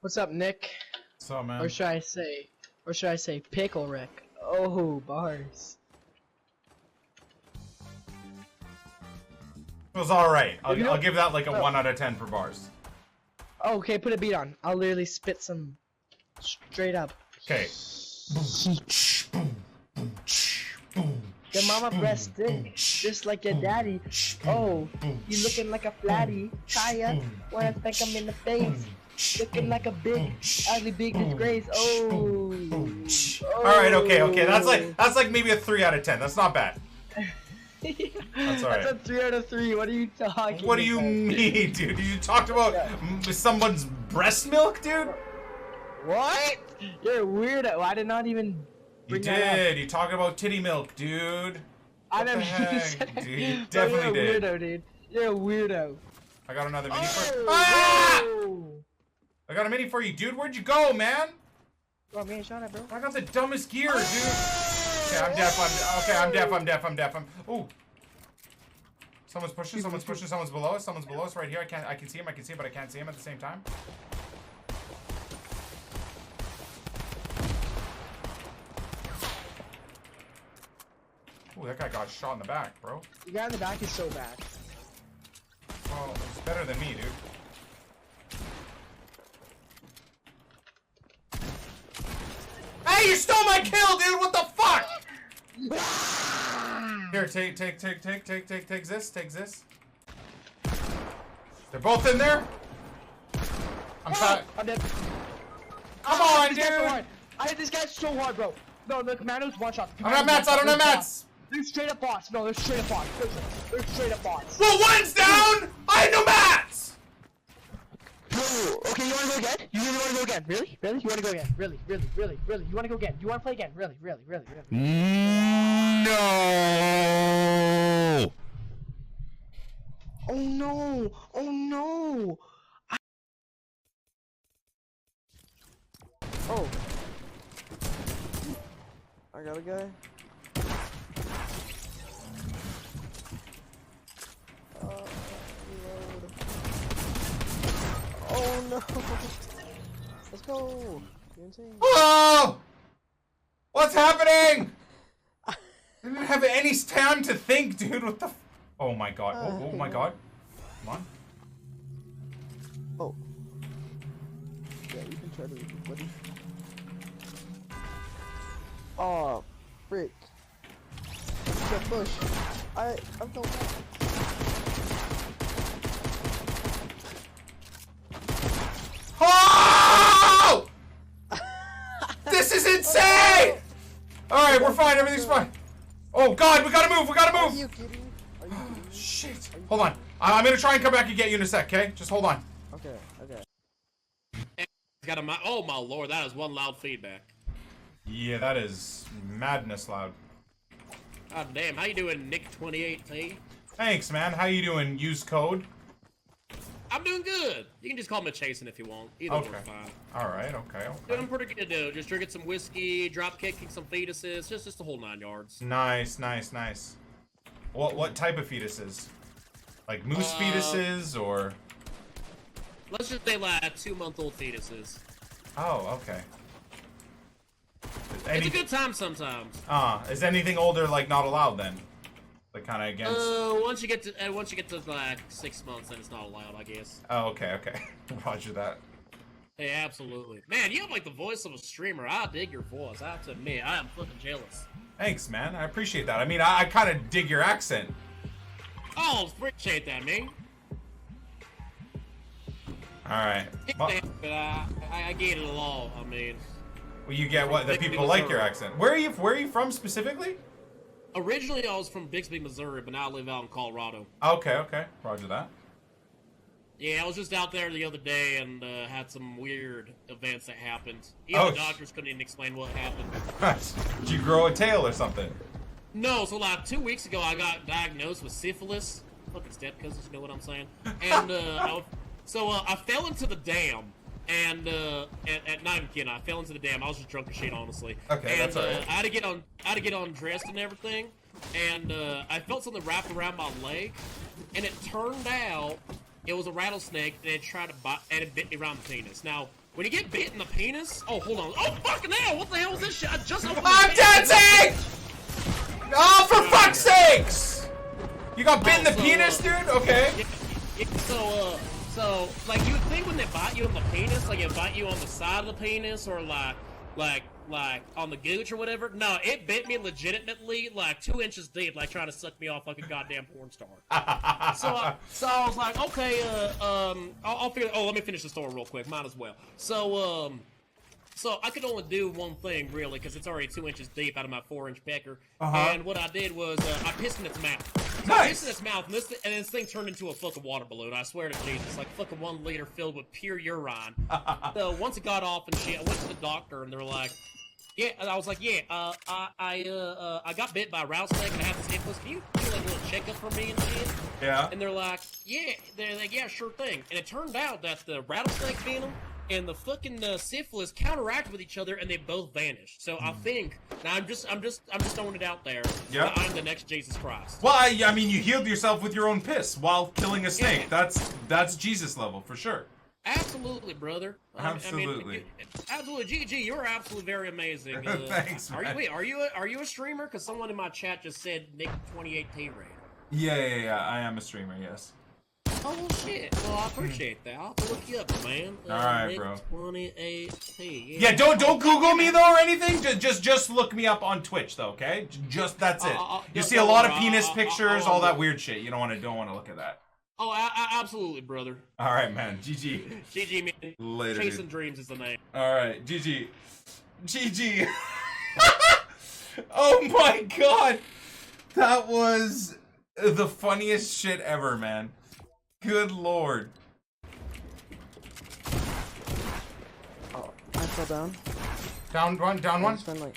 What's up, Nick? What's up, man? Or should I say Pickle Rick? Oh, bars. It was alright. I'll give that like a 1 out of 10 for bars. Oh, okay, put a beat on. I'll literally spit some straight up. Okay. Your mama breast thick, just like your daddy. Oh, you looking like a flatty. Kaya, wanna spank him in the face. Looking like a big, ugly, big disgrace. Oh. Alright, okay. That's like maybe a 3 out of 10. That's not bad. That's alright. That's a 3 out of 3. What are you talking about? What do you mean, dude? You talked about someone's breast milk, dude? What? You're a weirdo. I did not even You bring that did. up. You talking about titty milk, dude. I What the never heck, said that. dude? You No, definitely you're a did. weirdo, dude. You're a weirdo. I got another mini for you. Oh, Ah! whoa. I got a mini for you, dude. Where'd you go, man? Oh, man, shut up, bro. I got the dumbest gear, dude. Okay, I'm deaf. I'm deaf. Ooh. Someone's pushing. Someone's below us. Someone's below us right here. I can see him, but I can't see him at the same time. Ooh, that guy got shot in the back, bro. The guy in the back is so bad. Well, it's better than me, dude. Hey, you stole my kill, dude! What the fuck? Here, take this. They're both in there. I'm sorry. I'm dead. Come on, This guy's so dude. hard. I hit this guy so hard, bro. No, the commando's one shot. I don't have mats. I don't have mats. They're straight up bots. No, they're straight up bots. They're straight up bots. Well, one's down. I have no mats. Okay, you wanna go again? You really wanna go again? Really? Really? You wanna go again? Really? You wanna go again? You wanna play again? Really? No. Oh no! Oh no! Oh. I got a guy. Reload. Oh no! Let's go! You insane? Oh! What's happening? I didn't have any time to think, dude. What the? Oh my god. Oh my god. Come on. Oh. Yeah, you can try to leave it, buddy. Aw, frick. That bush. I'm going back. Oh! This is insane! Alright, we're fine. Everything's fine. Oh god, we gotta move. Are you kidding? Are you kidding? Shit. Hold on. I'm gonna try and come back and get you in a sec, okay? Just hold on. Okay. Got a oh my lord, that is one loud feedback. Yeah, that is madness loud. God damn, how you doing, Nick28T? Thanks, man. How you doing? Use code. I'm doing good. You can just call me Chasin if you want. Either Okay. one's fine. Alright, okay. Doing pretty good, dude. Just drinking some whiskey, drop kicking some fetuses, just the whole 9 yards. Nice. What type of fetuses? Like moose fetuses or? Let's just say like 2-month-old fetuses. Oh, okay. It's a good time sometimes. Is anything older like not allowed then? Like kind of against? Once you get to like 6 months, then it's not allowed, I guess. Oh, okay. Roger that. Hey, absolutely. Man, you have like the voice of a streamer. I dig your voice. I have to admit, I am fucking jealous. Thanks, man. I appreciate that. I mean, I kind of dig your accent. Oh, appreciate that, man. Alright. But I get it all. I mean, Well, you get what? The people like your accent. Where are you from specifically? originally I was from Bixby, Missouri, but now I live out in Colorado. Okay. Roger that. Yeah, I was just out there the other day and had some weird events that happened. Even the doctors couldn't even explain what happened. Did you grow a tail or something? No, so like 2 weeks ago I got diagnosed with syphilis. Fucking step cousins, you know what I'm saying? And I fell into the dam. And not even kidding, I fell into the dam. I was just drunk as shit, honestly. Okay, and, that's alright. I had to get undressed and everything. And I felt something wrapped around my leg. And it turned out it was a rattlesnake, and it tried to bite, and it bit me around the penis. Now, When you get bit in the penis, oh hold on, oh fucking hell, what the hell is this shit? I just opened I'm the dancing! Oh, for fuck's sakes! You got bit in the penis, dude? Okay. So, like, you would think when they bite you in the penis, like, it bite you on the side of the penis, or like on the gooch or whatever. No, it bit me legitimately, like 2 inches deep, like trying to suck me off like a goddamn porn star. So I was like, okay, I'll figure. Oh, let me finish the story real quick. Might as well. So I could only do one thing really, because it's already 2 inches deep out of my 4-inch pecker. And what I did was I pissed in its mouth. So I pissed in its mouth, and this thing turned into a fucking water balloon. I swear to Jesus, like fucking 1 liter filled with pure urine. So once it got off and shit, I went to the doctor, and they were like, yeah, and I was like, yeah, I got bit by a rattlesnake, and I have this syphilis. Can you do like a little checkup for me and shit? Yeah. And they're like, yeah, sure thing. And it turned out that the rattlesnake venom and the fucking syphilis counteract with each other, and they both vanished. So I think now I'm just throwing it out there. Yeah. I'm the next Jesus Christ. Well, I mean, you healed yourself with your own piss while killing a snake. Yeah. That's Jesus level for sure. Absolutely, brother. Absolutely. I mean, absolutely, GG. You're absolutely very amazing. Thanks, man. Are you a streamer? Because someone in my chat just said Nick28T rated. Yeah. I am a streamer. Yes. Oh well, shit. Well, I appreciate that. I'll have to look you up, man. All right, bro. Nick28T. Yeah, don't Google me though or anything. Just look me up on Twitch though, okay? Just that's it. You see a lot of penis pictures, all that weird shit. You don't want to look at that. Oh, absolutely, brother. All right, man. GG. GG, man. Later. Chasing Dude. Dreams is the name. All right, GG. GG. Oh my god, that was the funniest shit ever, man. Good lord. Oh, I fell down. Down one. I just went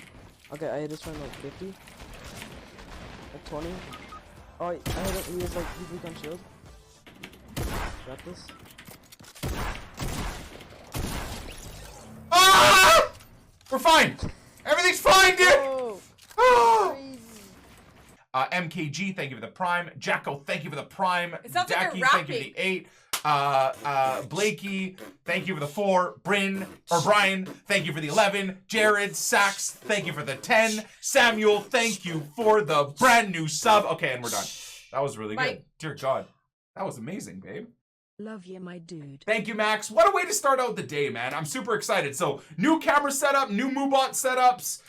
okay, I just went like 50. Like 20. Oh, I had it, he was like, he's weak on shield. Got this. Ah! We're fine. Everything's fine, dude. Oh, Ah! crazy. MKG, thank you for the prime. Jacko, thank you for the prime. It sounds like Jackie, you're thank you for the 8. Blakey, thank you for the 4. Brian, thank you for the 11. Jared, Sax, thank you for the 10. Samuel, thank you for the brand new sub. Okay, and we're done. That was really good. Dear God, that was amazing, babe. Love you, my dude. Thank you, Max. What a way to start out the day, man. I'm super excited. So, new camera setup, new Moobot setups,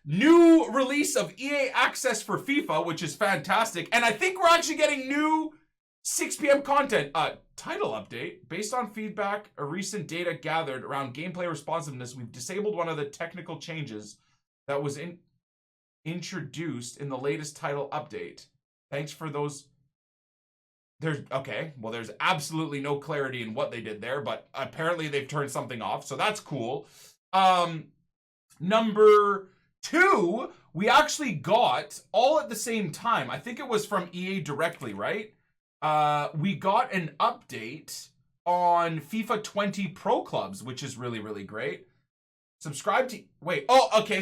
new release of EA Access for FIFA, which is fantastic. And I think we're actually getting new 6 p.m. content. Title update. Based on feedback or recent data gathered around gameplay responsiveness, we've disabled one of the technical changes that was introduced in the latest title update. Thanks for those. There's absolutely no clarity in what they did there, but apparently they've turned something off, so that's cool. Number 2, we actually got all at the same time. I think it was from EA directly, right? We got an update on FIFA 20 Pro Clubs, which is really, really great. Subscribe to...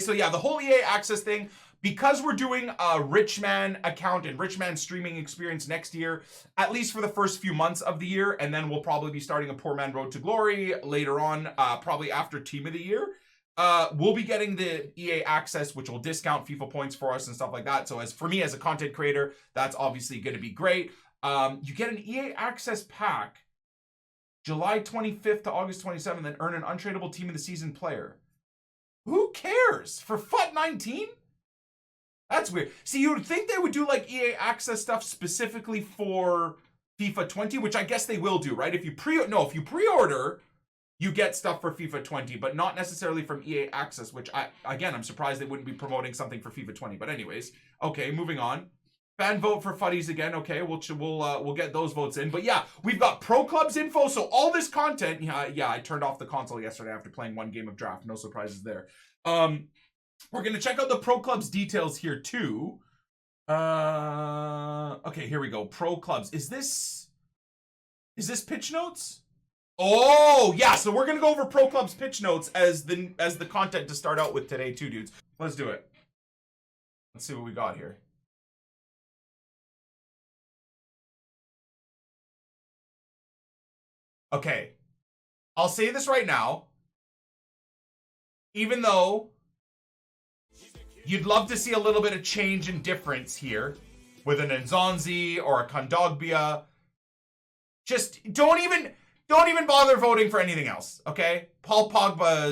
so yeah, the whole EA Access thing, because we're doing a Rich Man account and Rich Man streaming experience next year, at least for the first few months of the year, and then we'll probably be starting a Poor Man Road to Glory later on, probably after Team of the Year. We'll be getting the EA Access, which will discount FIFA points for us and stuff like that. So for me as a content creator, that's obviously going to be great. You get an EA Access pack July 25th to August 27th and earn an untradeable Team of the Season player. Who cares? For FUT 19? That's weird. See, you would think they would do like EA Access stuff specifically for FIFA 20, which I guess they will do, right? If you pre-order, you get stuff for FIFA 20, but not necessarily from EA Access, which I'm surprised they wouldn't be promoting something for FIFA 20. But anyways, okay, moving on. Fan vote for FUTTIES again. Okay, we'll get those votes in. But yeah, we've got Pro Clubs info. So all this content. Yeah, I turned off the console yesterday after playing 1 game of draft. No surprises there. We're gonna check out the Pro Clubs details here too. Okay, here we go. Pro Clubs. Is this pitch notes? Oh yeah. So we're gonna go over Pro Clubs pitch notes as the content to start out with today too, dudes. Let's do it. Let's see what we got here. Okay. I'll say this right now. Even though you'd love to see a little bit of change and difference here with an Nzonzi or a POGBA, just don't even bother voting for anything else, okay? Paul Pogba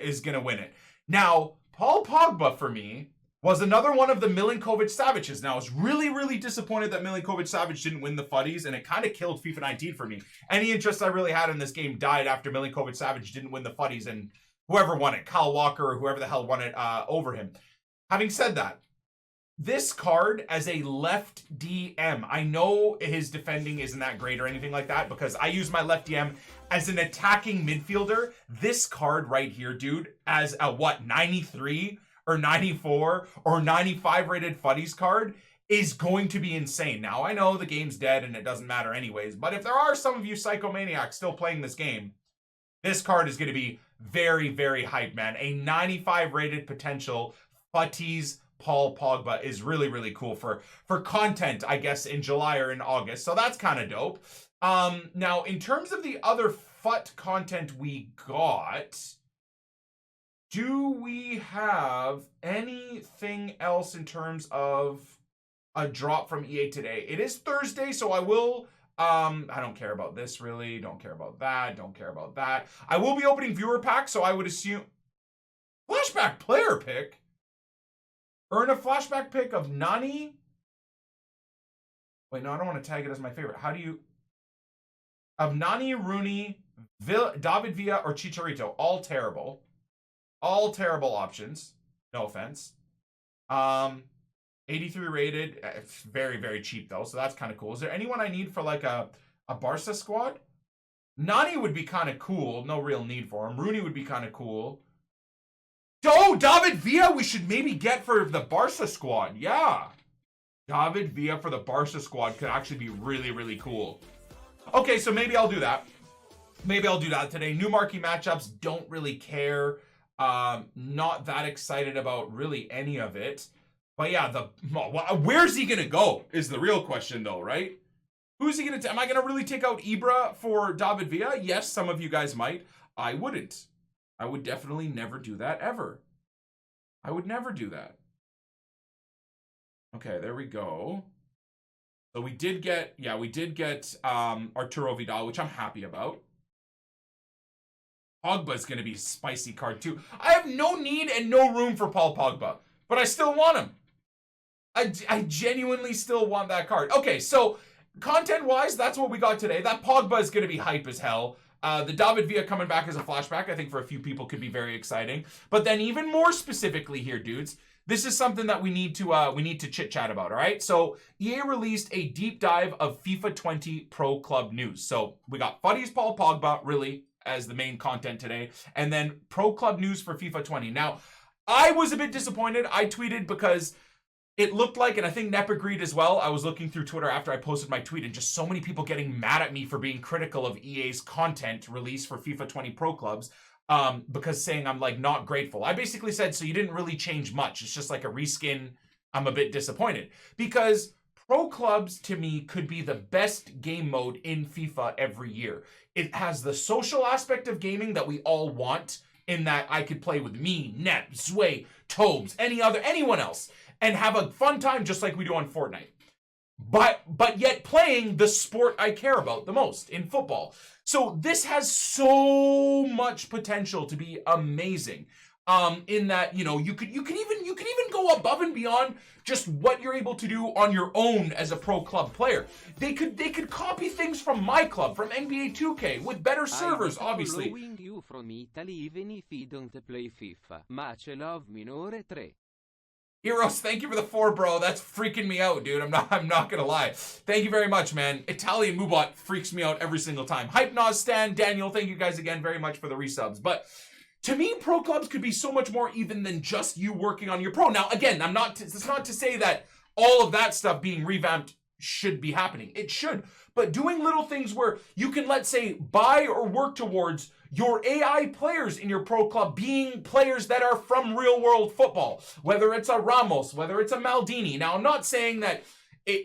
is gonna win it. Now, Paul Pogba for me was another one of the Milinkovic-Savics. Now, I was really, really disappointed that Milinkovic-Savic didn't win the FUTTIES, and it kind of killed FIFA 19 for me. Any interest I really had in this game died after Milinkovic-Savic didn't win the FUTTIES, and whoever won it, Kyle Walker or whoever the hell won it over him. Having said that, this card as a left DM, I know his defending isn't that great or anything like that because I use my left DM as an attacking midfielder. This card right here, dude, as a 93 or 94 or 95 rated FUTTIES card is going to be insane. Now, I know the game's dead and it doesn't matter anyways, but if there are some of you psychomaniacs still playing this game, this card is going to be very, very hype, man. A 95 rated potential FUTTIES Paul Pogba is really, really cool for content, I guess, in July or in August. So that's kind of dope. Now, in terms of the other FUT content we got, do we have anything else in terms of a drop from EA today? It is Thursday, so I will... I don't care about this, really. Don't care about that. Don't care about that. I will be opening viewer packs, so I would assume... Flashback player pick? Earn a flashback pick of Nani? Wait, no, I don't want to tag it as my favorite. How do you... Of Nani, Rooney, David Villa, or Chicharito. All terrible. All terrible options. No offense. 83 rated. It's very, very cheap, though, so that's kind of cool. Is there anyone I need for, like, a Barca squad? Nani would be kind of cool. No real need for him. Rooney would be kind of cool. Oh, David Villa we should maybe get for the Barca squad. Yeah. David Villa for the Barca squad could actually be really, really cool. Okay, so maybe I'll do that. Maybe I'll do that today. New marquee matchups, don't really care. Not that excited about really any of it. But yeah, where's he going to go is the real question though, right? Who's he going to... Am I going to really take out Ibra for David Villa? Yes, some of you guys might. I wouldn't. I would definitely never do that, ever. I would never do that. Okay, there we go. So we did get, yeah, we did get Arturo Vidal, which I'm happy about. Pogba's going to be a spicy card too. I have no need and no room for Paul Pogba, but I still want him. I genuinely still want that card. Okay, so content-wise, that's what we got today. That Pogba is going to be hype as hell. The David Villa coming back as a flashback, I think for a few people could be very exciting. But then even more specifically here, dudes, this is something that we need to chit-chat about, all right? So EA released a deep dive of FIFA 20 Pro Club news. So we got FUTTIES Paul Pogba, really, as the main content today, and then Pro Club news for FIFA 20. Now, I was a bit disappointed. I tweeted because it looked like, and I think Nep agreed as well, I was looking through Twitter after I posted my tweet, and just so many people getting mad at me for being critical of EA's content release for FIFA 20 Pro Clubs, because saying I'm, like, not grateful. I basically said, so you didn't really change much. It's just like a reskin. I'm a bit disappointed. Because Pro Clubs, to me, could be the best game mode in FIFA every year. It has the social aspect of gaming that we all want, in that I could play with me, Nep, Zway, Tobes, anyone else, and have a fun time just like we do on Fortnite. But yet playing the sport I care about the most in football. So this has so much potential to be amazing. In that, you know, you could even go above and beyond just what you're able to do on your own as a pro club player. They could copy things from my club, from NBA 2K, with better servers, obviously. Following you from Italy even if you don't play FIFA. Ma ce l'ho minore 3. Heroes, thank you for the 4, bro. That's freaking me out, dude. I'm not gonna lie. Thank you very much, man. Italian Mubot freaks me out every single time. Hype Nas, Stan, Daniel, thank you guys again very much for the resubs. But to me, pro clubs could be so much more even than just you working on your pro. Now, again, it's not to say that all of that stuff being revamped should be happening. It should. But doing little things where you can, let's say, buy or work towards your AI players in your pro club being players that are from real world football, whether it's a Ramos, whether it's a Maldini. Now, I'm not saying that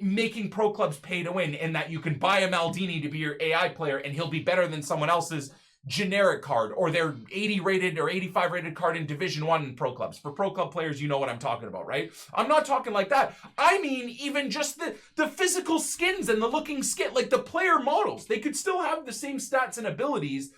making pro clubs pay to win and that you can buy a Maldini to be your AI player and he'll be better than someone else's generic card or their 80 rated or 85 rated card in Division 1 pro clubs. For pro club players, you know what I'm talking about, right? I'm not talking like that. I mean, even just the physical skins and the looking skin, like the player models. They could still have the same stats and abilities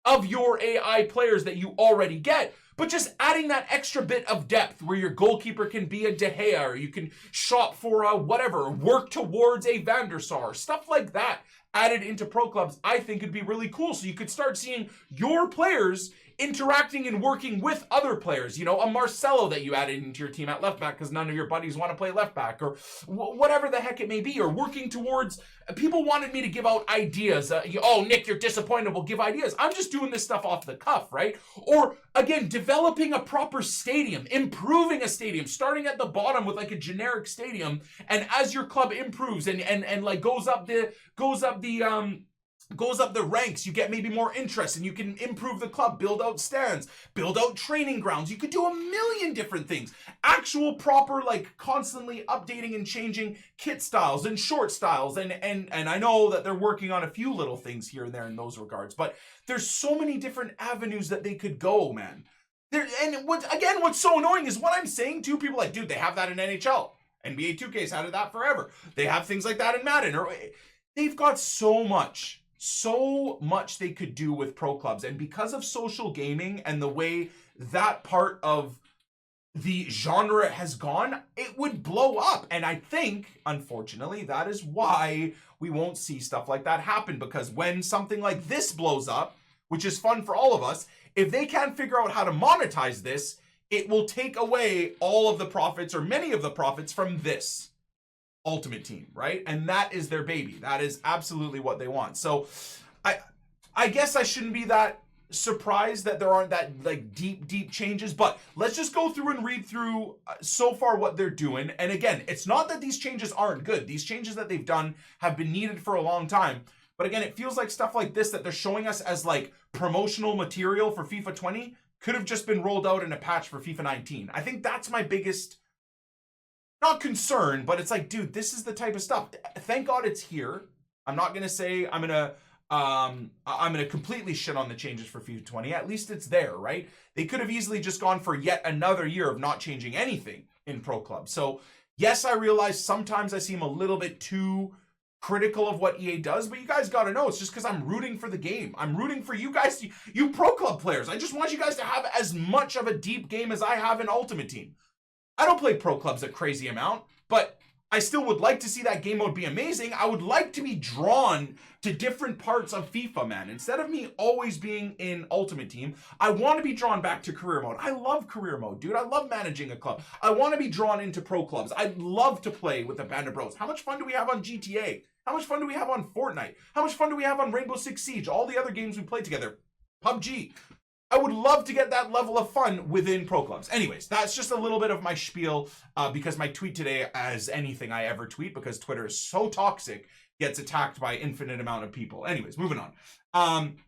of your AI players that you already get, but just adding that extra bit of depth where your goalkeeper can be a De Gea, or you can shop for a whatever, work towards a Van der Sar, stuff like that added into pro clubs, I think would be really cool. So you could start seeing your players interacting and working with other players. You know, a Marcelo that you added into your team at left back because none of your buddies want to play left back, or whatever the heck it may be, or working towards, people wanted me to give out ideas. Oh, Nick, you're disappointed. We'll give ideas. I'm just doing this stuff off the cuff, right? Or again, developing a proper stadium, improving a stadium, starting at the bottom with like a generic stadium. And as your club improves and like goes up the ranks, you get maybe more interest and you can improve the club, build out stands, build out training grounds. You could do a million different things. Actual proper, like constantly updating and changing kit styles and short styles. And I know that they're working on a few little things here and there in those regards, but there's so many different avenues that they could go, man. What's so annoying is what I'm saying to people like, dude, they have that in NHL. NBA 2K's had that forever. They have things like that in Madden. Or they've got so much they could do with pro clubs. And because of social gaming and the way that part of the genre has gone, it would blow up. And I think, unfortunately, that is why we won't see stuff like that happen. Because when something like this blows up, which is fun for all of us, if they can't figure out how to monetize this, it will take away all of the profits or many of the profits from this Ultimate Team, right? And that is their baby. That is absolutely what they want. So I guess I shouldn't be that surprised that there aren't that like deep changes, but let's just go through and read through so far what they're doing. And again, it's not that these changes aren't good. These changes that they've done have been needed for a long time. But again, it feels like stuff like this that they're showing us as like promotional material for FIFA 20 could have just been rolled out in a patch for FIFA 19. I think that's my biggest, not concern, but it's like, dude, this is the type of stuff. Thank God it's here. I'm not going to say I'm going to completely shit on the changes for FIFA 20. At least it's there, right? They could have easily just gone for yet another year of not changing anything in Pro Club. So yes, I realize sometimes I seem a little bit too critical of what EA does, but you guys got to know it's just because I'm rooting for the game. I'm rooting for you guys, you Pro Club players. I just want you guys to have as much of a deep game as I have in Ultimate Team. I don't play Pro Clubs a crazy amount, but I still would like to see that game mode be amazing. I would like to be drawn to different parts of FIFA, man. Instead of me always being in Ultimate Team, I want to be drawn back to career mode. I love career mode, dude. I love managing a club. I want to be drawn into pro clubs. I'd love to play with the Band of Bros. How much fun do we have on GTA? How much fun do we have on Fortnite? How much fun do we have on Rainbow Six Siege? All the other games we play together. PUBG. I would love to get that level of fun within pro clubs. Anyways, that's just a little bit of my spiel because my tweet today, as anything I ever tweet, because Twitter is so toxic, gets attacked by infinite amount of people. Anyways, moving on.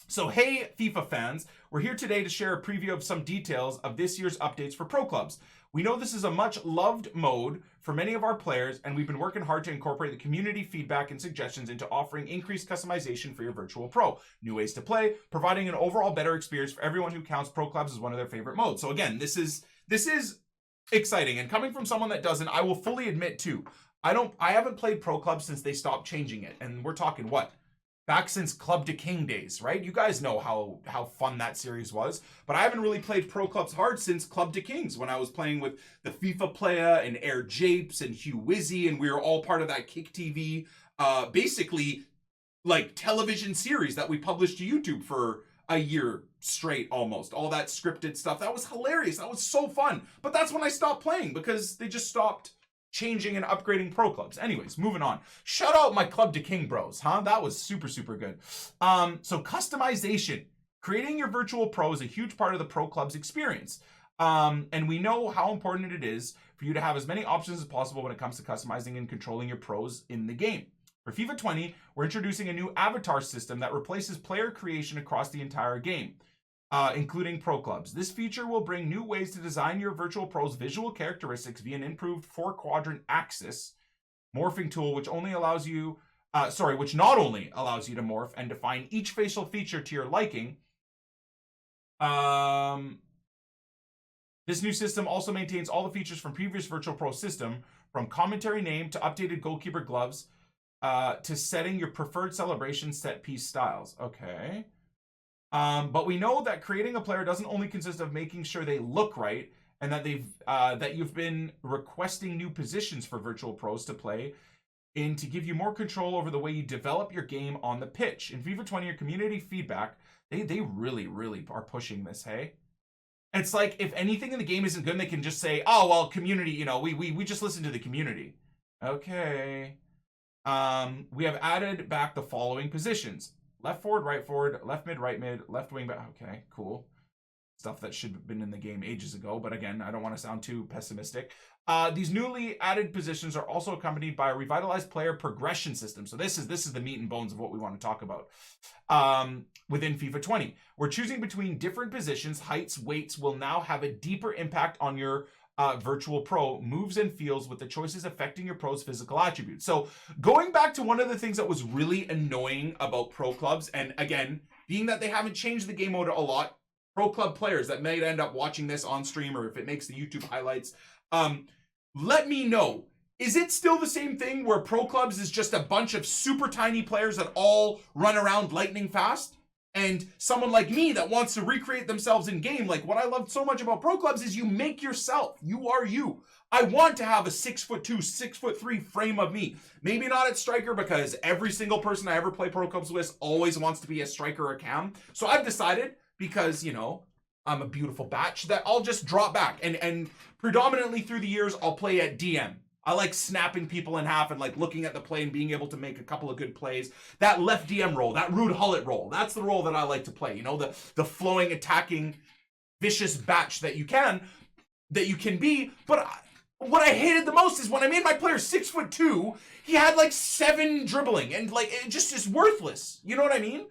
So hey, FIFA fans, we're here today to share a preview of some details of this year's updates for pro clubs. We know this is a much loved mode for many of our players, and we've been working hard to incorporate the community feedback and suggestions into offering increased customization for your virtual pro, new ways to play, providing an overall better experience for everyone who counts pro clubs as one of their favorite modes. So again, this is exciting, and coming from someone that doesn't, I will fully admit too, I haven't played pro clubs since they stopped changing it, and we're talking what? Back since Club to King days, right? You guys know how fun that series was. But I haven't really played Pro Clubs hard since Club to Kings, when I was playing with the FIFA player and Air Japes and Hugh Wizzy, and we were all part of that Kick TV, basically like television series that we published to YouTube for a year straight almost. All that scripted stuff. That was hilarious. That was so fun. But that's when I stopped playing because they just stopped changing and upgrading pro clubs. Anyways, moving on. Shout out my Club to King bros, huh? That was super good. So customization. Creating your virtual pro is a huge part of the pro club's experience. And we know how important it is for you to have as many options as possible when it comes to customizing and controlling your pros in the game. For FIFA 20, we're introducing a new avatar system that replaces player creation across the entire game, including pro clubs. This feature will bring new ways to design your virtual pro's visual characteristics via an improved 4-quadrant axis morphing tool, which only allows you which not only allows you to morph and define each facial feature to your liking, this new system also maintains all the features from previous Virtual Pro system, from commentary name to updated goalkeeper gloves, to setting your preferred celebration set piece styles. Okay. But we know that creating a player doesn't only consist of making sure they look right, and that that you've been requesting new positions for Virtual Pros to play in to give you more control over the way you develop your game on the pitch. In FIFA 20, your community feedback, they really, really are pushing this, hey? It's like, if anything in the game isn't good, they can just say, oh, well, community, you know, we just listen to the community. Okay. We have added back the following positions: left forward, left mid, right mid, left wing back. Okay, cool. Stuff that should have been in the game ages ago, but again, I don't want to sound too pessimistic. These newly added positions are also accompanied by a revitalized player progression system. So this is the meat and bones of what we want to talk about. Within FIFA 20, we're choosing between different positions. Heights, weights will now have a deeper impact on your Virtual Pro moves and feels, with the choices affecting your pro's physical attributes. So going back to one of the things that was really annoying about pro clubs, and again, being that they haven't changed the game mode a lot, pro club players that may end up watching this on stream, or if it makes the YouTube highlights, let me know. Is it still the same thing where pro clubs is just a bunch of super tiny players that all run around lightning fast? And someone like me that wants to recreate themselves in game, like what I loved so much about pro clubs is you make yourself. You are you. I want to have a 6'2", 6'3" frame of me. Maybe not at striker, because every single person I ever play pro clubs with always wants to be a striker or a cam. So I've decided, because, you know, I'm a beautiful batch, that I'll just drop back. And predominantly through the years, I'll play at DM. I like snapping people in half and like looking at the play and being able to make a couple of good plays. That left DM role, that Rude Hullet role, that's the role that I like to play. You know, the flowing, attacking, vicious batch that you can be. But what I hated the most is when I made my player 6'2", he had like 7 dribbling, and like it just is worthless. You know what I mean?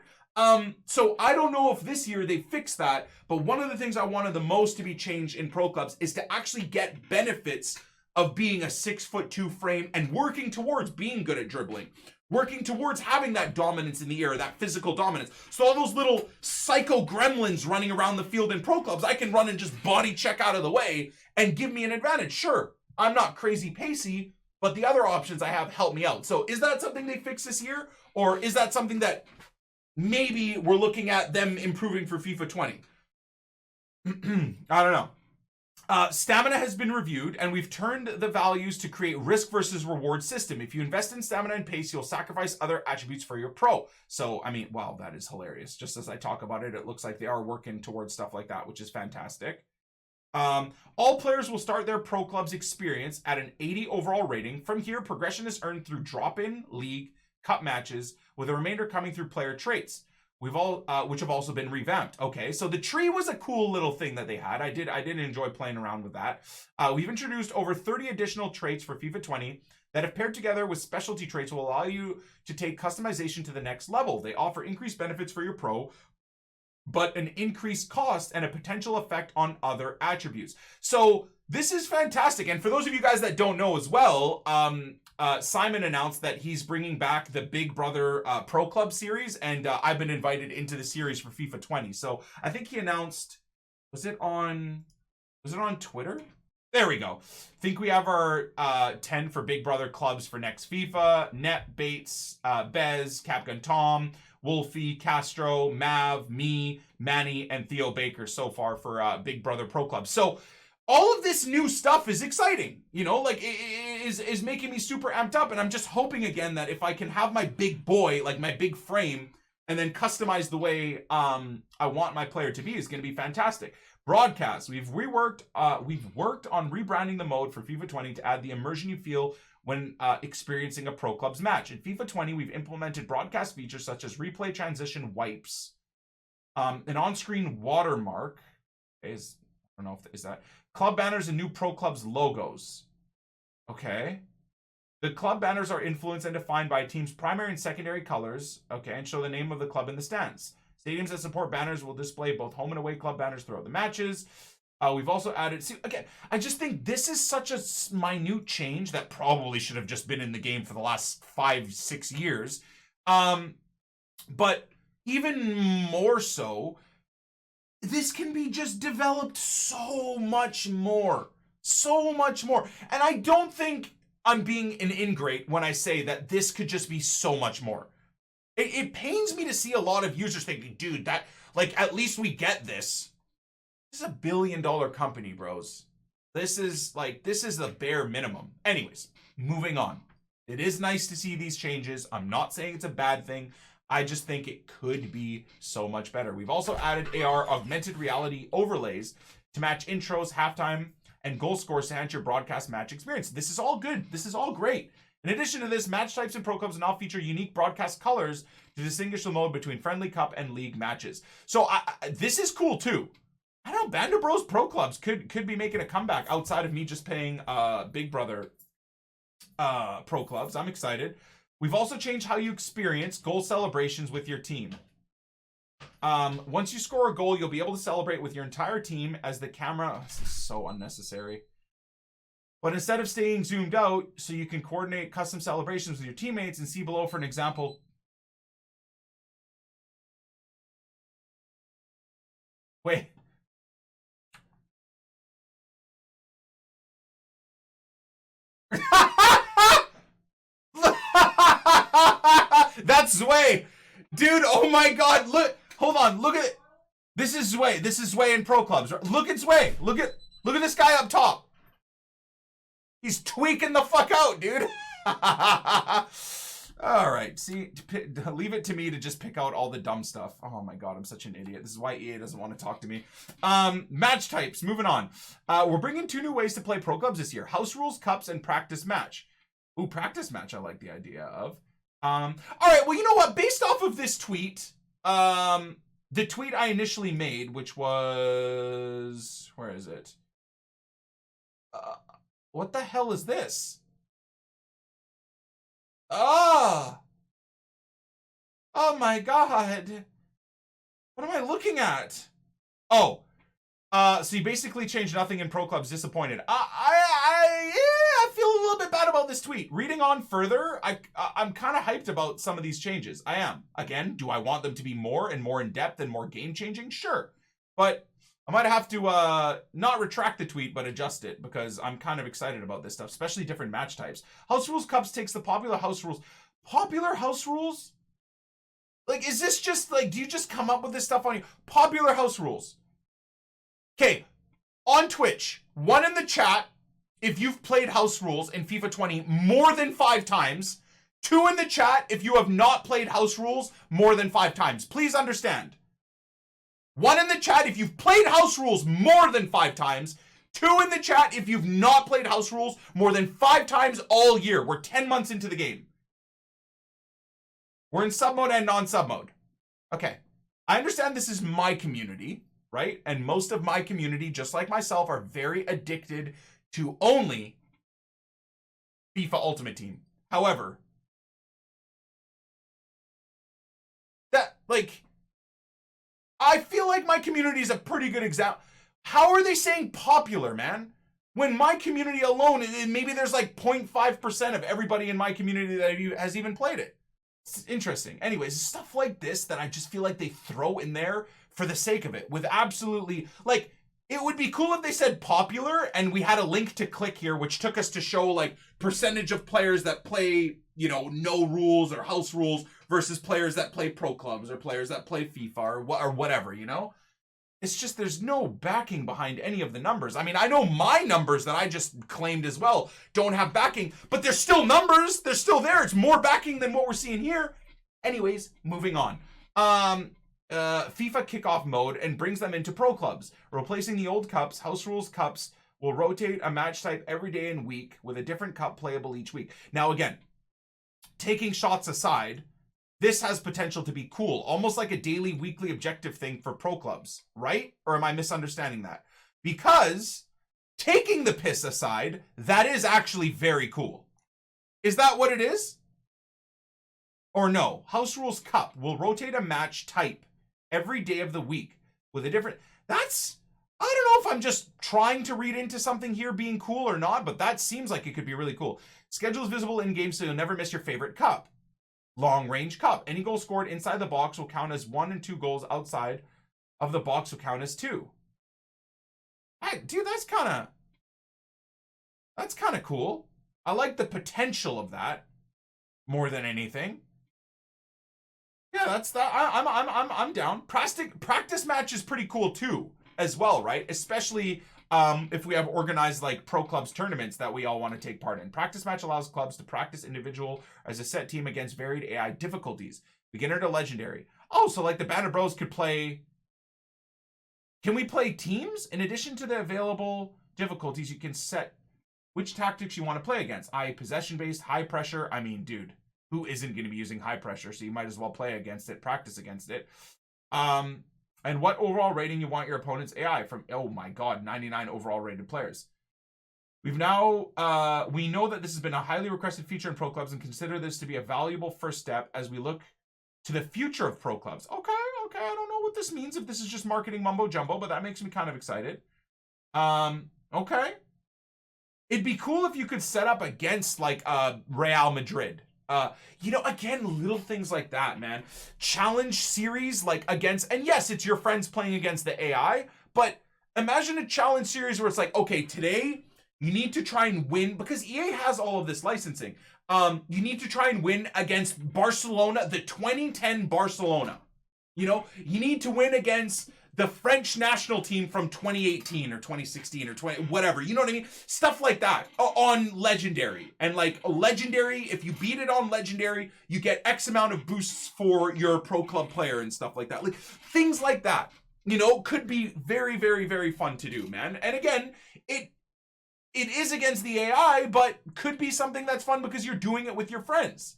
So I don't know if this year they fix that, but one of the things I wanted the most to be changed in pro clubs is to actually get benefits of being a 6'2" frame and working towards being good at dribbling, working towards having that dominance in the air, that physical dominance. So all those little psycho gremlins running around the field in pro clubs, I can run and just body check out of the way and give me an advantage. Sure, I'm not crazy pacey, but the other options I have help me out. So is that something they fix this year? Or is that something that maybe we're looking at them improving for FIFA 20? I don't know. Stamina has been reviewed, and we've turned the values to create risk versus reward system. If you invest in stamina and pace, you'll sacrifice other attributes for your pro. So, I mean, wow, that is hilarious. Just as I talk about it, it looks like they are working towards stuff like that, which is fantastic. All players will start their pro club's experience at an 80 overall rating. From here, progression is earned through drop-in, league, cup matches, with the remainder coming through player traits. Which have also been revamped. Okay, so the tree was a cool little thing that they had. I did enjoy playing around with that. We've introduced over 30 additional traits for FIFA 20 that, if paired together with specialty traits, will allow you to take customization to the next level. They offer increased benefits for your pro, but an increased cost and a potential effect on other attributes. So this is fantastic. And for those of you guys that don't know as well, Simon announced that he's bringing back the Big Brother Pro Club series, and I've been invited into the series for FIFA 20. So I think he announced, was it on Twitter? There we go. I think we have our 10 for Big Brother clubs for next FIFA. Net, Bates, Bez, Capgun Tom, Wolfie, Castro, Mav, me, Manny, and Theo Baker so far for Big Brother Pro Club. So all of this new stuff is exciting, you know, like it is making me super amped up. And I'm just hoping again that if I can have my big boy, like my big frame, and then customize the way I want my player to be, is going to be fantastic. Broadcast. We've worked on rebranding the mode for FIFA 20 to add the immersion you feel when experiencing a pro club's match. In FIFA 20, we've implemented broadcast features such as replay transition wipes, an on-screen watermark, I don't know if is that, club banners and new pro clubs logos. Okay. The club banners are influenced and defined by a team's primary and secondary colors, okay, and show the name of the club in the stands. Stadiums that support banners will display both home and away club banners throughout the matches. We've also added, see, again, I just think this is such a minute change that probably should have just been in the game for the last 5-6 years. But even more so, this can be just developed so much more. So much more. And I don't think I'm being an ingrate when I say that this could just be so much more. It pains me to see a lot of users thinking, dude, that, like, at least we get this. This is a $1 billion company, bros. This is the bare minimum. Anyways, moving on. It is nice to see these changes. I'm not saying it's a bad thing. I just think it could be so much better. We've also added AR augmented reality overlays to match intros, halftime, and goal scores to enhance your broadcast match experience. This is all good. This is all great. In addition to this, match types and pro clubs now feature unique broadcast colors to distinguish the mode between friendly, cup, and league matches. So this is cool too. I know Banter Bros Pro Clubs could be making a comeback outside of me just paying Big Brother Pro Clubs. I'm excited. We've also changed how you experience goal celebrations with your team. Once you score a goal, you'll be able to celebrate with your entire team as the camera... Oh, this is so unnecessary. But instead of staying zoomed out, so you can coordinate custom celebrations with your teammates, and see below for an example. Wait. That's Zway. Dude, oh my god, look. Hold on, look at it. This is Zway. This is Zway in Pro Clubs. Look at Zway. Look at this guy up top. He's tweaking the fuck out, dude. All right, see, leave it to me to just pick out all the dumb stuff. Oh my god, I'm such an idiot. This is why EA doesn't want to talk to me. Match types, moving on. We're bringing 2 new ways to play Pro Clubs this year. House rules, cups, and practice match. Ooh, practice match I like the idea of. All right, well, you know what? Based off of this tweet, the tweet I initially made, which was... Where is it? What the hell is this? Oh my god. What am I looking at? Oh. So you basically changed nothing in Pro Clubs. Disappointed. I feel a little bit bad about this tweet. Reading on further, I'm kind of hyped about some of these changes. I am. Again, do I want them to be more and more in depth and more game changing? Sure. But I might have to not retract the tweet, but adjust it, because I'm kind of excited about this stuff, especially different match types. House Rules Cups takes the popular house rules. Popular house rules? Like, is this just, like, do you just come up with this stuff on you? Popular house rules. Okay, on Twitch, 1 in the chat if you've played House Rules in FIFA 20 more than 5 times. 2 in the chat if you have not played House Rules more than 5 times. Please understand. 1 in the chat if you've played House Rules more than 5 times. 2 in the chat if you've not played House Rules more than 5 times all year. We're 10 months into the game. We're in sub mode and non-sub mode. Okay. I understand this is my community, right? And most of my community, just like myself, are very addicted to only FIFA Ultimate Team. However, I feel like my community is a pretty good example. How are they saying popular, man? When my community alone, maybe there's like 0.5% of everybody in my community that has even played it. It's interesting. Anyways, stuff like this that I just feel like they throw in there for the sake of it, with absolutely, like, it would be cool if they said popular and we had a link to click here, which took us to show like percentage of players that play, you know, no rules or house rules versus players that play Pro Clubs or players that play FIFA or whatever, you know? It's just there's no backing behind any of the numbers. I mean, I know my numbers that I just claimed as well don't have backing, but they're still numbers. They're still there. It's more backing than what we're seeing here. Anyways, moving on. FIFA kickoff mode and brings them into Pro Clubs. Replacing the old cups, House Rules cups will rotate a match type every day and week with a different cup playable each week. Now again, taking shots aside, this has potential to be cool, almost like a daily, weekly objective thing for Pro Clubs, right? Or am I misunderstanding that? Because, taking the piss aside, that is actually very cool. Is that what it is? Or no? House Rules Cup will rotate a match type every day of the week with a different... I don't know if I'm just trying to read into something here being cool or not, but that seems like it could be really cool. Schedule is visible in-game so you'll never miss your favorite cup. Long-range cup. Any goal scored inside the box will count as 1 and 2 goals outside of the box will count as 2. Dude, that's kind of cool. I like the potential of that more than anything. Yeah, that's that. I'm down. Practice match is pretty cool too, as well, right? Especially if we have organized like pro clubs tournaments that we all want to take part in. Practice match allows clubs to practice individual as a set team against varied AI difficulties, beginner to legendary. Oh, so like the Banner Bros could play. Can we play teams? In addition to the available difficulties, you can set which tactics you want to play against. I.e. possession-based, high pressure. I mean, dude, who isn't going to be using high pressure? So you might as well play against it, practice against it. And what overall rating you want your opponent's AI from, oh my god, 99 overall rated players. We know that this has been a highly requested feature in pro clubs and consider this to be a valuable first step as we look to the future of pro clubs. Okay, I don't know what this means, if this is just marketing mumbo jumbo, but that makes me kind of excited. Okay. It'd be cool if you could set up against like Real Madrid. You know, again, little things like that, man. Challenge series like against, and yes, it's your friends playing against the AI, but imagine a challenge series where it's like, okay, today you need to try and win, because EA has all of this licensing. You need to try and win against Barcelona, the 2010 Barcelona. You know, you need to win against the French national team from 2018 or 2016 or 20, whatever. You know what I mean? Stuff like that on Legendary. And like Legendary, if you beat it on Legendary, you get X amount of boosts for your pro club player and stuff like that. Like things like that, you know, could be very, very, very fun to do, man. And again, it is against the AI, but could be something that's fun because you're doing it with your friends.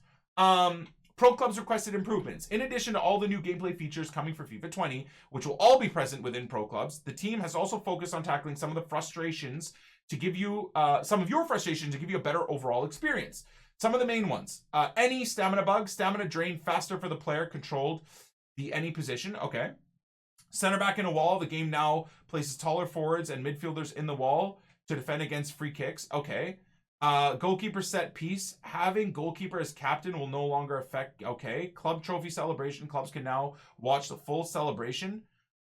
Pro clubs requested improvements. In addition to all the new gameplay features coming for FIFA 20, which will all be present within pro clubs, the team has also focused on tackling some of the frustrations to give you, some of your frustrations to give you a better overall experience. Some of the main ones, any stamina bug, stamina drain faster for the player controlled the any position. Okay. Center back in a wall. The game now places taller forwards and midfielders in the wall to defend against free kicks. Okay. Goalkeeper set piece. Having goalkeeper as captain will no longer affect. Okay. Club trophy celebration. Clubs can now watch the full celebration.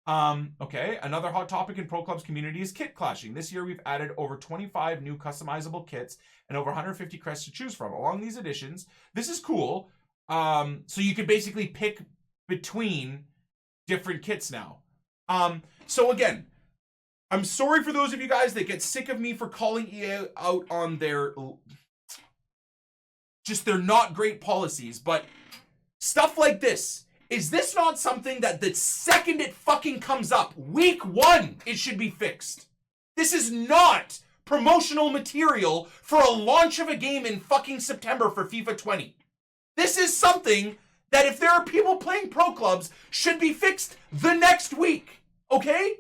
Okay. Another hot topic in pro clubs community is kit clashing. This year we've added over 25 new customizable kits and over 150 crests to choose from. Along these additions, this is cool. So you can basically pick between different kits now. So again, I'm sorry for those of you guys that get sick of me for calling EA out on their not great policies, but stuff like this, is this not something that the second it fucking comes up, week 1, it should be fixed? This is not promotional material for a launch of a game in fucking September for FIFA 20. This is something that if there are people playing pro clubs should be fixed the next week, okay?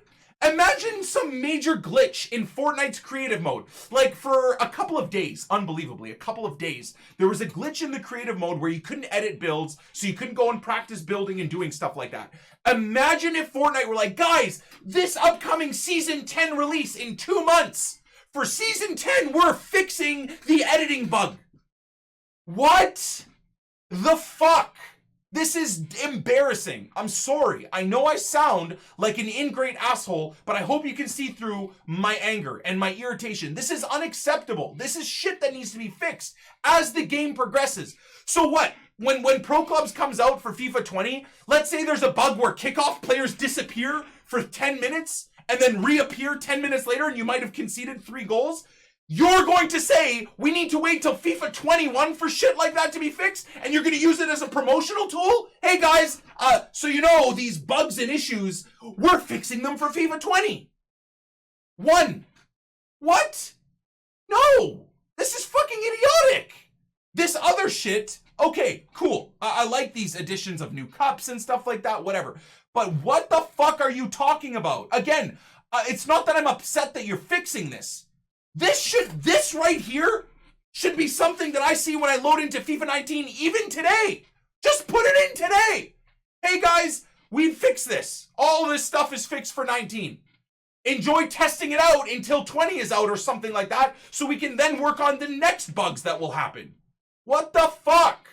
Imagine some major glitch in Fortnite's creative mode. Like for a couple of days, unbelievably, a couple of days, there was a glitch in the creative mode where you couldn't edit builds, so you couldn't go and practice building and doing stuff like that. Imagine if Fortnite were like, guys, this upcoming Season 10 release in 2 months, for Season 10, we're fixing the editing bug. What the fuck? This is embarrassing. I'm sorry. I know I sound like an ingrate asshole, but I hope you can see through my anger and my irritation. This is unacceptable. This is shit that needs to be fixed as the game progresses. So what? When Pro Clubs comes out for FIFA 20, let's say there's a bug where kickoff players disappear for 10 minutes and then reappear 10 minutes later and you might have conceded 3 goals. You're going to say we need to wait till FIFA 21 for shit like that to be fixed, and you're going to use it as a promotional tool? Hey guys, so you know these bugs and issues, we're fixing them for FIFA 20. What? No! This is fucking idiotic! This other shit, okay, cool. I like these additions of new cups and stuff like that, whatever. But what the fuck are you talking about? Again, it's not that I'm upset that you're fixing this. This right here should be something that I see when I load into FIFA 19 even today. Just put it in today. Hey guys, we fixed this. All this stuff is fixed for 19. Enjoy testing it out until 20 is out or something like that, so we can then work on the next bugs that will happen. What the fuck?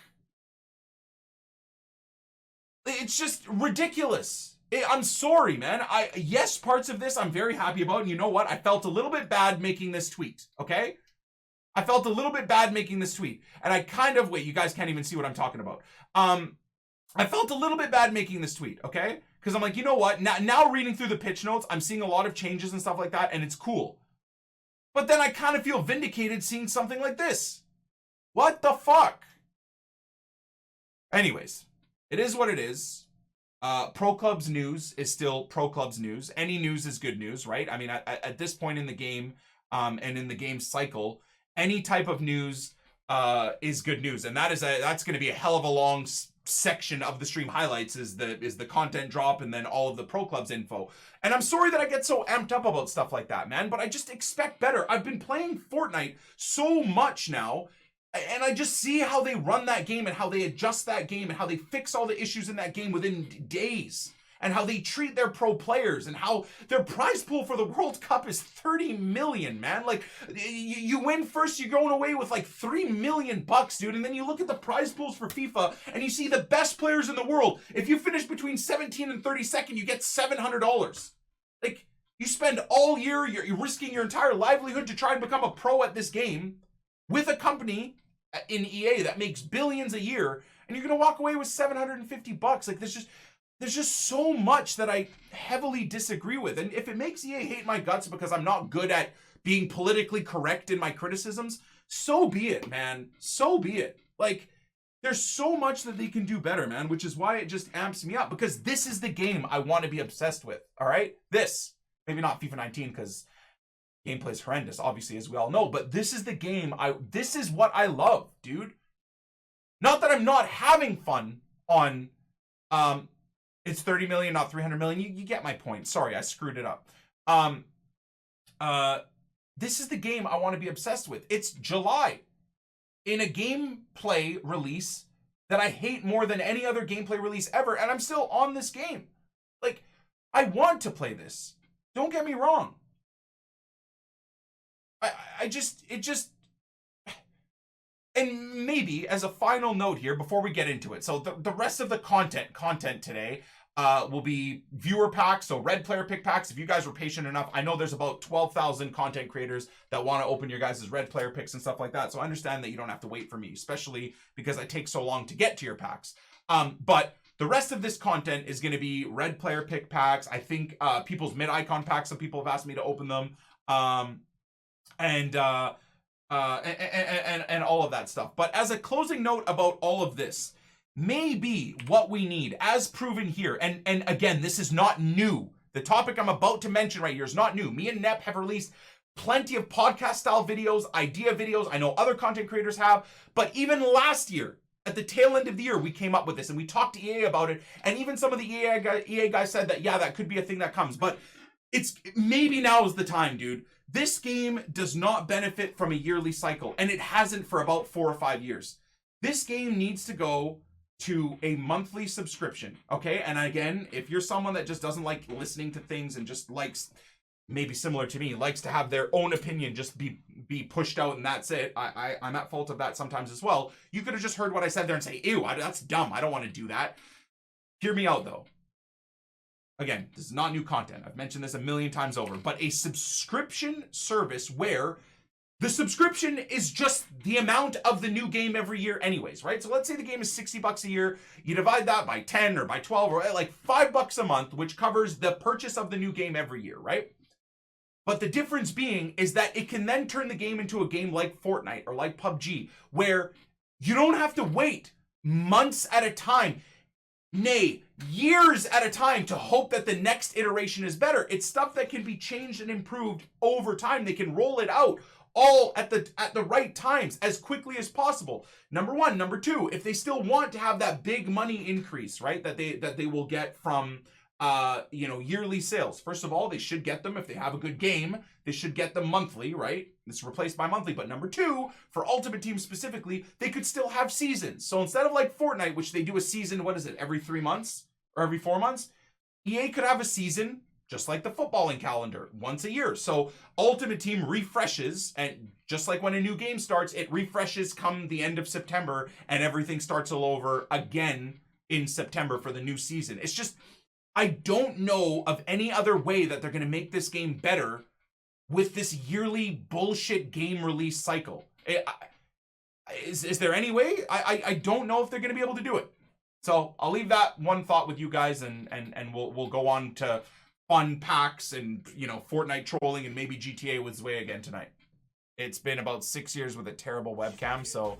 It's just ridiculous. I'm sorry, man. Yes, parts of this I'm very happy about, and you know what? I felt a little bit bad making this tweet, okay? I felt a little bit bad making this tweet, and I kind of, wait, you guys can't even see what I'm talking about. I felt a little bit bad making this tweet, okay? Because I'm like, you know what? Now reading through the pitch notes, I'm seeing a lot of changes and stuff like that, and it's cool. But then I kind of feel vindicated seeing something like this. What the fuck? Anyways, it is what it is. Pro Clubs news is still Pro Clubs news. Any news is good news, right? I mean, at this point in the game, and in the game cycle, any type of news is good news, and that's going to be a hell of a long section of the stream highlights is the content drop and then all of the Pro Clubs info. And I'm sorry that I get so amped up about stuff like that, man, but I just expect better. I've been playing Fortnite so much now, and I just see how they run that game and how they adjust that game and how they fix all the issues in that game within days, and how they treat their pro players, and how their prize pool for the World Cup is 30 million, man. Like, you win first, you're going away with like 3 million bucks, dude. And then you look at the prize pools for FIFA and you see the best players in the world. If you finish between 17 and 32nd, you get $700. Like, you spend all year, you're risking your entire livelihood to try and become a pro at this game with a company in EA that makes billions a year, and you're gonna walk away with 750 bucks. Like, there's just so much that I heavily disagree with. And if it makes EA hate my guts because I'm not good at being politically correct in my criticisms, so be it, man. So be it. Like, there's so much that they can do better, man, which is why it just amps me up, because this is the game I want to be obsessed with, all right? This. Maybe not FIFA 19, because gameplay is horrendous, obviously, as we all know, but this is the game this is what I love, dude. Not that I'm not having fun on, it's 30 million, not 300 million. You get my point. Sorry, I screwed it up. This is the game I want to be obsessed with. It's July in a gameplay release that I hate more than any other gameplay release ever, and I'm still on this game. Like, I want to play this. Don't get me wrong. And maybe as a final note here before we get into it, so the rest of the content today will be viewer packs, so red player pick packs. If you guys were patient enough, I know there's about 12,000 content creators that want to open your guys' red player picks and stuff like that, so I understand that you don't have to wait for me, especially because I take so long to get to your packs. But the rest of this content is going to be red player pick packs. I think people's mid-icon packs, some people have asked me to open them. And all of that stuff. But as a closing note about all of this, maybe what we need, as proven here, and again, this is not new. The topic I'm about to mention right here is not new. Me and Nep have released plenty of podcast style videos, idea videos. I know other content creators have, but even last year, at the tail end of the year, we came up with this and we talked to EA about it. And even some of the EA guys said that, yeah, that could be a thing that comes, but maybe now is the time, dude. This game does not benefit from a yearly cycle, and it hasn't for about 4 or 5 years. This game needs to go to a monthly subscription, okay? And again, if you're someone that just doesn't like listening to things and just likes, maybe similar to me, likes to have their own opinion just be pushed out and that's it, I'm at fault of that sometimes as well. You could have just heard what I said there and say, ew, that's dumb, I don't want to do that. Hear me out, though. Again, this is not new content. I've mentioned this a million times over, but a subscription service where the subscription is just the amount of the new game every year anyways, right? So let's say the game is 60 bucks a year. You divide that by 10 or by 12 or like $5 a month, which covers the purchase of the new game every year, right? But the difference being is that it can then turn the game into a game like Fortnite or like PUBG, where you don't have to wait months at a time, nay, years at a time to hope that the next iteration is better. It's stuff that can be changed and improved over time. They can roll it out all at the right times as quickly as possible. Number one. Number two, if they still want to have that big money increase, right, that they will get from yearly sales. First of all, they should get them if they have a good game. They should get them monthly, right? It's replaced by monthly. But number two, for Ultimate Team specifically, they could still have seasons. So instead of like Fortnite, which they do a season, what is it, every 3 months or every 4 months? EA could have a season just like the footballing calendar, once a year. So Ultimate Team refreshes, and just like when a new game starts, it refreshes come the end of September, and everything starts all over again in September for the new season. It's just, I don't know of any other way that they're going to make this game better with this yearly bullshit game release cycle. Is there any way? I don't know if they're going to be able to do it. So I'll leave that one thought with you guys, and we'll go on to fun packs and, you know, Fortnite trolling and maybe GTA with Zway again tonight. It's been about 6 years with a terrible webcam, so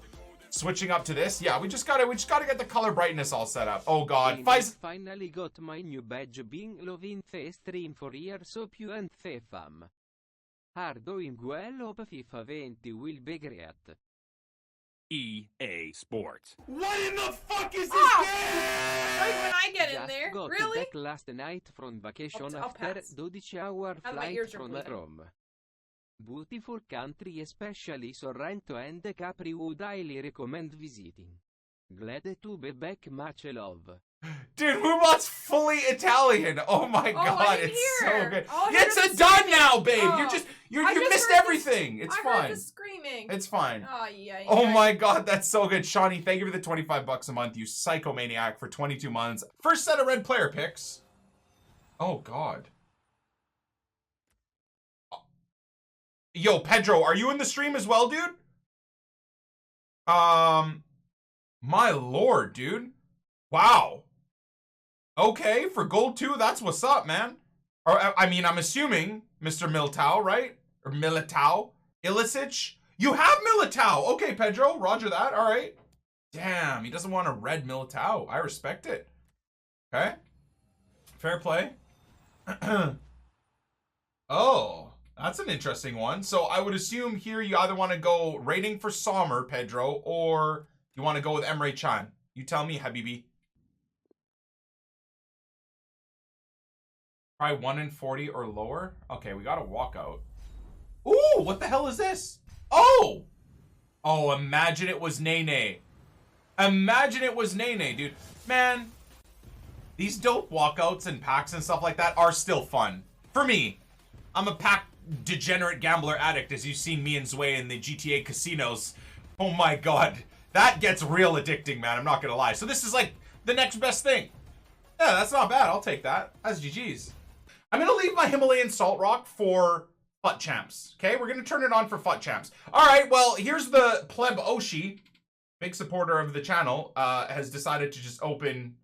switching up to this, yeah, we just gotta get the color brightness all set up. Oh god, I finally got my new badge being loving the stream for years so you and the fam. Are doing well, hope FIFA 20 will be great. EA Sports. what in the fuck is this Right when game? I get in Just there. got Really? back last night from vacation I'll after pass. 12-hour My flight ears are from bleeding. Rome. Beautiful country, especially Sorrento and Capri, would highly recommend visiting. Glad to be back, much love. Dude, Mubot's fully Italian. Oh my god, I didn't it's so hear. good. All I heard It's was a done screaming. now, babe. Oh. You I just missed heard the- everything. It's I fine. heard the screaming. It's fine. Oh, yeah. Oh my god, that's so good. Shawnee, thank you for the 25 bucks a month, you psychomaniac, for 22 months. First set of red player picks. Oh god. Yo, Pedro, are you in the stream as well, dude? My lord, dude. Wow. Okay, for gold 2, that's what's up, man. Or, I mean, I'm assuming Mr. Militao, right? Or Militao? Ilicic? You have Militao! Okay, Pedro, roger that, alright. Damn, he doesn't want a red Militao. I respect it. Okay. Fair play. Oh, that's an interesting one. So I would assume here you either want to go rating for Sommer, Pedro, or you want to go with Emre Can. You tell me, Habibi. Try 1 in 40 or lower. Okay, we got a walkout. Ooh, what the hell is this? Oh! Oh, imagine it was Nene. Imagine it was Nene, dude. Man, these dope walkouts and packs and stuff like that are still fun. For me, I'm a pack degenerate gambler addict, as you've seen me and Zway in the GTA casinos. Oh my god. That gets real addicting, man. I'm not gonna lie. So this is like the next best thing. Yeah, that's not bad. I'll take that. That's GG's. I'm gonna leave my Himalayan Salt Rock for FUT Champs. Okay, we're gonna turn it on for FUT Champs. Alright, well, here's the pleb Oshi, big supporter of the channel, has decided to just open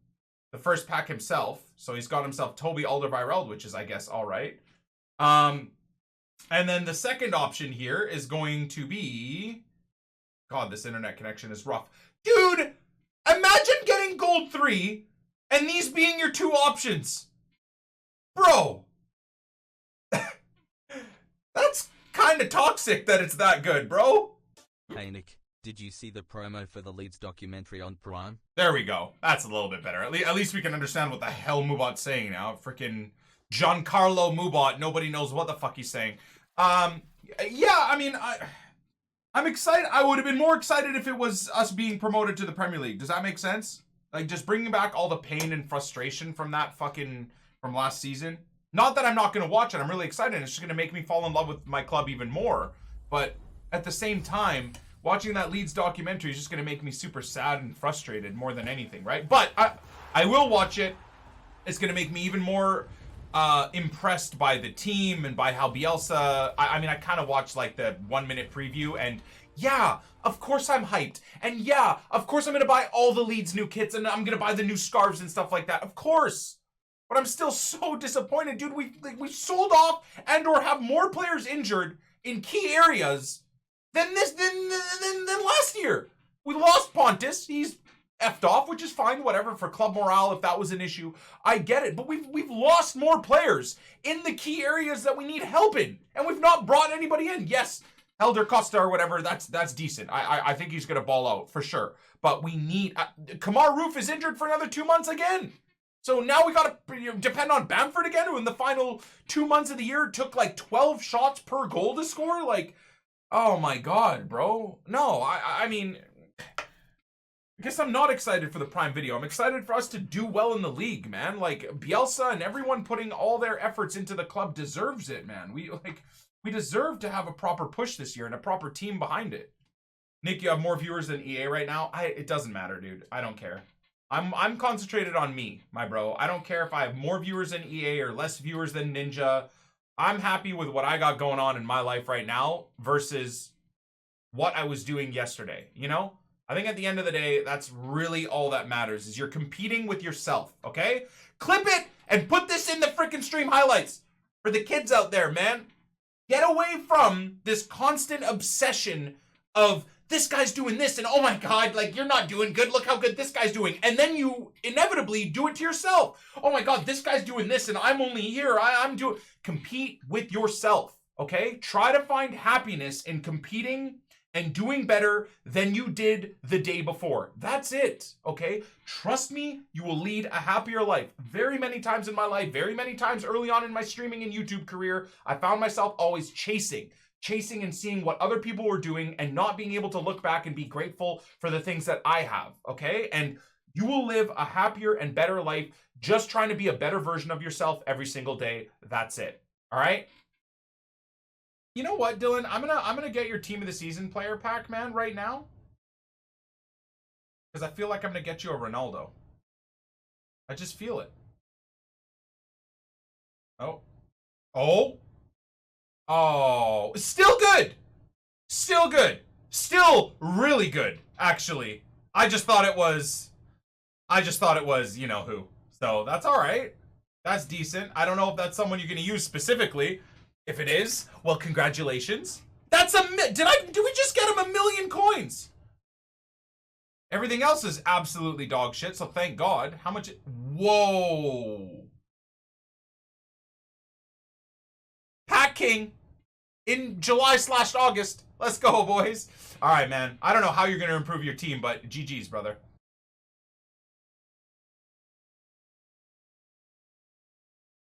the first pack himself. So he's got himself Toby Alderweireld, which is, I guess, alright. And then the second option here is going to be... God, this internet connection is rough. Dude, imagine getting gold 3 and these being your 2 options. Bro. That's kind of toxic that it's that good, bro. Hey Nick, did you see the promo for the Leeds documentary on Prime? There we go. That's a little bit better. At least we can understand what the hell Mubot's saying now. Freaking Giancarlo Mubot. Nobody knows what the fuck he's saying. Yeah, I mean, I'm excited. I would have been more excited if it was us being promoted to the Premier League. Does that make sense? Like, just bringing back all the pain and frustration from that fucking, from last season. Not that I'm not going to watch it. I'm really excited. It's just going to make me fall in love with my club even more. But at the same time, watching that Leeds documentary is just going to make me super sad and frustrated more than anything, right? But I will watch it. It's going to make me even more impressed by the team and by how Bielsa... I mean, I kind of watched like the 1-minute preview, and yeah, of course I'm hyped. And yeah, of course I'm going to buy all the Leeds new kits, and I'm going to buy the new scarves and stuff like that. Of course. But I'm still so disappointed, dude. We sold off and or have more players injured in key areas than last year. We lost Pontus. He's effed off, which is fine, whatever, for club morale. If that was an issue, I get it. But we've lost more players in the key areas that we need help in, and we've not brought anybody in. Yes, Helder Costa or whatever, that's decent. I think he's gonna ball out for sure. But we need Kamar Roof is injured for another 2 months again. So now we gotta depend on Bamford again, who in the final 2 months of the year took like 12 shots per goal to score. Like, oh my god, bro. No, I mean, I guess I'm not excited for the Prime Video. I'm excited for us to do well in the league, man. Like, Bielsa and everyone putting all their efforts into the club deserves it, man. We deserve to have a proper push this year and a proper team behind it. Nick, you have more viewers than EA right now? It doesn't matter, dude. I don't care. I'm concentrated on me, my bro. I don't care if I have more viewers than EA or less viewers than Ninja. I'm happy with what I got going on in my life right now versus what I was doing yesterday, you know? I think at the end of the day, that's really all that matters, is you're competing with yourself, okay? Clip it and put this in the freaking stream highlights for the kids out there, man. Get away from this constant obsession of this guy's doing this and oh my God, like you're not doing good. Look how good this guy's doing. And then you inevitably do it to yourself. Oh my God, this guy's doing this and I'm only here. I'm doing... Compete with yourself, okay? Try to find happiness in competing and doing better than you did the day before. That's it, okay? Trust me, you will lead a happier life. Very many times in my life, very many times early on in my streaming and YouTube career, I found myself always chasing and seeing what other people were doing and not being able to look back and be grateful for the things that I have, okay? And you will live a happier and better life just trying to be a better version of yourself every single day. That's it, all right? You know what, Dylan? I'm gonna get your team of the season player pack, man, right now. Because I feel like I'm gonna get you a Ronaldo. I just feel it. Oh. Oh. Oh. Still good. Still good. Still really good, actually. I just thought it was, you know who. So that's all right. That's decent. I don't know if that's someone you're gonna use specifically. If it is, well, congratulations. That's did we just get him 1 million coins? Everything else is absolutely dog shit, so thank God. How much? Whoa. Pack King in July/August. Let's go, boys. All right, man. I don't know how you're going to improve your team, but GG's, brother.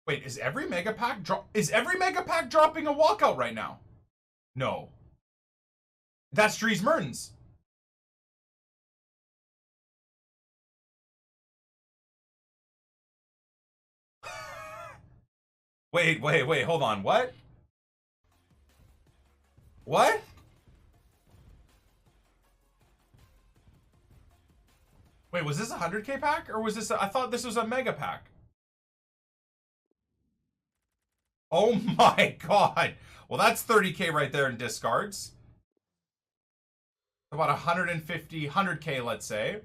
Wait, is every mega pack dropping a walkout right now? No. That's Dries Mertens. Wait, hold on. What? What? Wait, was this a 100k pack or was this I thought this was a mega pack. Oh my God. Well, that's 30k right there in discards. About 100k, let's say.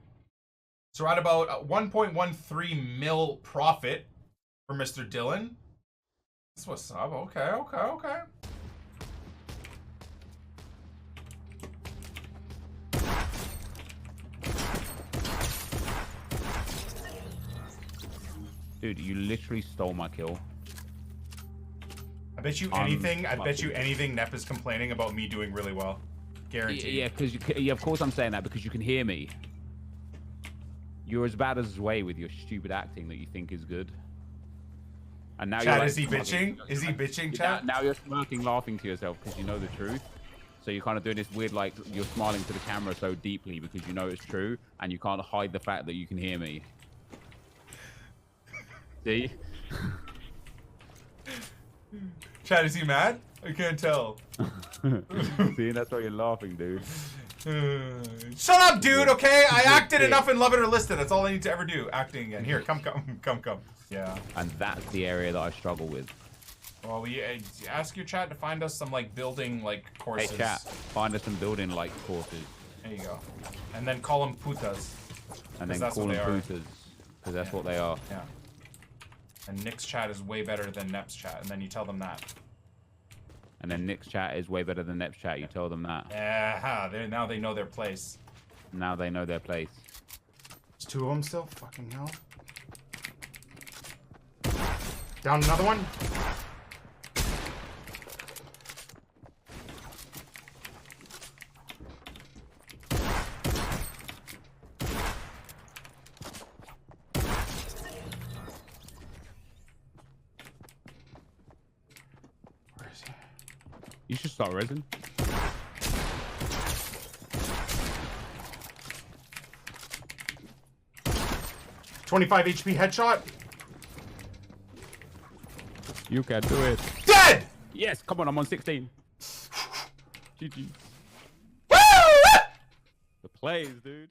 So we're at about 1.13 mil profit for Mr. Dylan. That's what's up. Okay. Dude, you literally stole my kill. I bet you anything Nep is complaining about me doing really well. Guaranteed. Yeah, because of course I'm saying that because you can hear me. You're as bad as Zway with your stupid acting that you think is good. And now Chat, you're like, is he bitching? Is he bitching, chat? Now you're smirking, laughing to yourself because you know the truth. So you're kind of doing this weird, like, you're smiling to the camera so deeply because you know it's true and you can't hide the fact that you can hear me. See? Chad, is he mad? I can't tell. See, that's why you're laughing, dude. Shut up, dude, okay? I acted enough in Love It or List It. That's all I need to ever do. Acting again. Here, come. Yeah. And that's the area that I struggle with. Well, we ask your chat to find us some, like, building, like, courses. Hey, chat, find us some building, like, courses. There you go. And then call them putas. And then call them putas. Because that's what they are. Yeah. And Nick's chat is way better than Nep's chat, and then you tell them that. And then Nick's chat is way better than Nep's chat, you tell them that. Yeah, now they know their place. Now they know their place. There's 2 of them still? Fucking hell. Down another one? You should start resin. 25 HP headshot. You can do it. Dead! Yes, come on, I'm on 16. GG. Woo! The plays, dude.